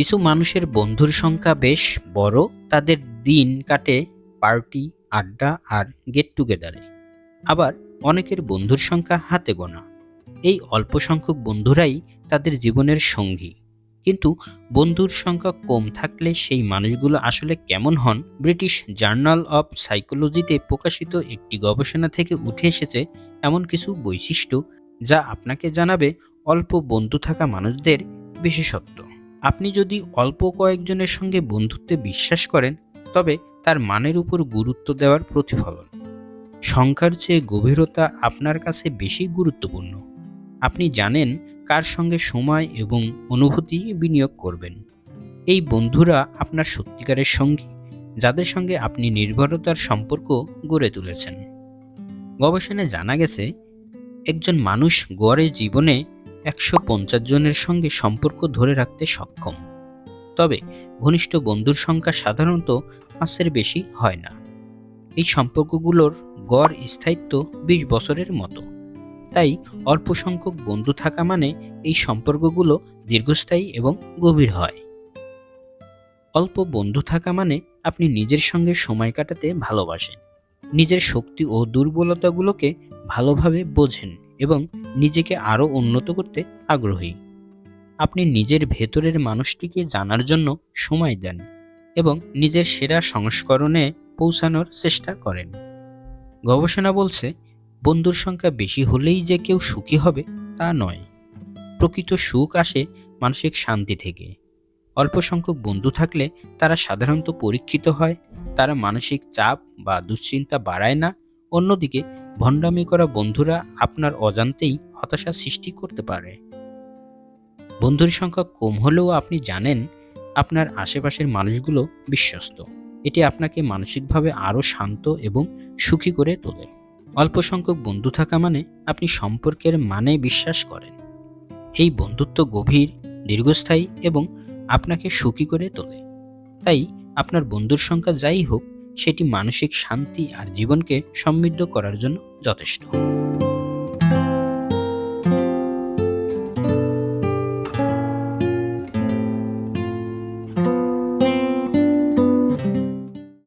কিছু মানুষের বন্ধুর সংখ্যা বেশ বড়, তাদের দিন কাটে পার্টি, আড্ডা আর গেট টুগেদারে। আবার অনেকের বন্ধুর সংখ্যা হাতে গোনা। এই অল্প সংখ্যক বন্ধুরাই তাদের জীবনের সঙ্গী। কিন্তু বন্ধুর সংখ্যা কম থাকলে সেই মানুষগুলো আসলে কেমন হন? ব্রিটিশ জার্নাল অব সাইকোলজিতে প্রকাশিত একটি গবেষণা থেকে উঠে এসেছে এমন কিছু বৈশিষ্ট্য যা আপনাকে জানাবে অল্প বন্ধু থাকা মানুষদের বিশেষত্ব। আপনি যদি অল্প কয়েকজনের সঙ্গে বন্ধুত্বে বিশ্বাস করেন, তবে তার মানের উপর গুরুত্ব দেওয়ার প্রতিফলন। সংখ্যার চেয়ে গভীরতা আপনার কাছে বেশি গুরুত্বপূর্ণ। আপনি জানেন কার সঙ্গে সময় এবং অনুভূতি বিনিয়োগ করবেন। এই বন্ধুরা আপনার সত্যিকারের সঙ্গী, যাদের সঙ্গে আপনি নির্ভরতার সম্পর্ক গড়ে তুলেছেন। গবেষণায় জানা গেছে, একজন মানুষ গড়ে জীবনে 150 জনের সঙ্গে সম্পর্ক ধরে রাখতে সক্ষম। তবে ঘনিষ্ঠ বন্ধুর সংখ্যা সাধারণত 5-এর বেশি হয় না। এই সম্পর্কগুলোর গড় স্থায়িত্ব 20 বছরের মতো। তাই অল্প সংখ্যক বন্ধু থাকা মানে এই সম্পর্কগুলো দীর্ঘস্থায়ী এবং গভীর হয়। অল্প বন্ধু থাকা মানে আপনি নিজের সঙ্গে সময় কাটাতে ভালোবাসেন, নিজের শক্তি ও দুর্বলতাগুলোকে ভালোভাবে বোঝেন এবং নিজেকে আরও উন্নত করতে আগ্রহী। আপনি নিজের ভেতরের মানুষটিকে জানার জন্য সময় দেন এবং নিজের সেরা সংস্করণে পৌঁছানোর চেষ্টা করেন। গবেষণা বলছে, বন্ধুর সংখ্যা বেশি হলেই যে কেউ সুখী হবে তা নয়। প্রকৃত সুখ আসে মানসিক শান্তি থেকে। অল্প সংখ্যক বন্ধু থাকলে তারা সাধারণত পরীক্ষিত হয়, তারা মানসিক চাপ বা দুশ্চিন্তা বাড়ায় না। অন্যদিকে ভণ্ডামি করা বন্ধুরা আপনার অজান্তেই হতাশা সৃষ্টি করতে পারে। বন্ধুর সংখ্যা কম হলেও আপনি জানেন আপনার আশেপাশের মানুষগুলো বিশ্বস্ত। এটি আপনাকে মানসিকভাবে আরও শান্ত এবং সুখী করে তোলে। অল্প সংখ্যক বন্ধু থাকা মানে আপনি সম্পর্কের মানে বিশ্বাস করেন। এই বন্ধুত্ব গভীর, দীর্ঘস্থায়ী এবং আপনাকে সুখী করে তোলে। তাই আপনার বন্ধুর সংখ্যা যাই হোক, সেটি মানসিক শান্তি আর জীবনকে সমৃদ্ধ করার জন্য যথেষ্ট।